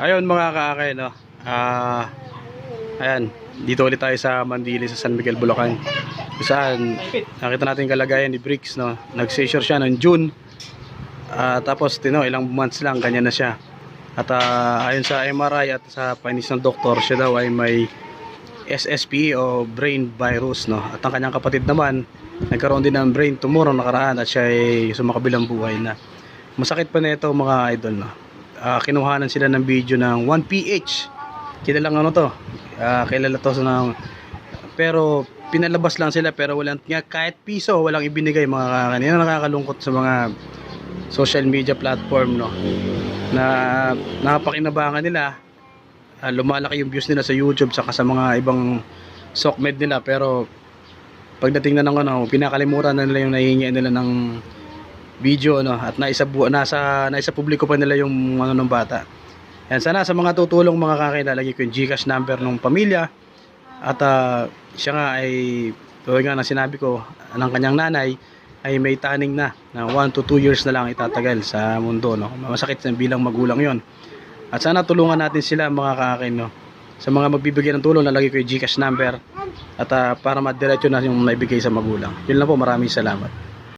Ayun mga kaakay, no? Ayan, dito ulit tayo sa Mandili, sa San Miguel, Bulacan. Kung saan nakita natin yung kalagayan ni Bricks, no? Nag-seizure siya ng June. Tapos ilang months lang ganyan na siya. At ayon sa MRI at sa findings ng doktor, siya daw ay may SSP o brain virus, no? At ang kanyang kapatid naman nagkaroon din ng brain tumor noong nakaraan at siya ay sumakabilang buhay na. Masakit pa nito mga idol, no? Kinuhanan sila ng video ng 1PH. Kilalang ano to, kilala to ng, pero pinalabas lang sila pero walang kahit piso walang ibinigay mga kanina. Nakakalungkot sa mga social media platform, no, na napakinabangan nila. Lumalaki yung views nila sa YouTube saka sa mga ibang sokmed nila, pero pagdating na ng ano, pinakalimutan na nila yung nahihingi nila ng video, no, at naisa publiko pa nila yung ano ng bata. Yan, sana sa mga tutulong mga kakailalagay ko yung GCash number ng pamilya. At siya nga ay tulad nga ng sinabi ko ng kanyang nanay ay may taning na 1 to 2 years na lang itatagal sa mundo, no. Masakit na bilang magulang yon. At sana tulungan natin sila mga kakakin, no. Sa mga magbibigay ng tulong, lalagay ko yung GCash number at para madiretso na yung naibigay sa magulang. Yun lang po, maraming salamat.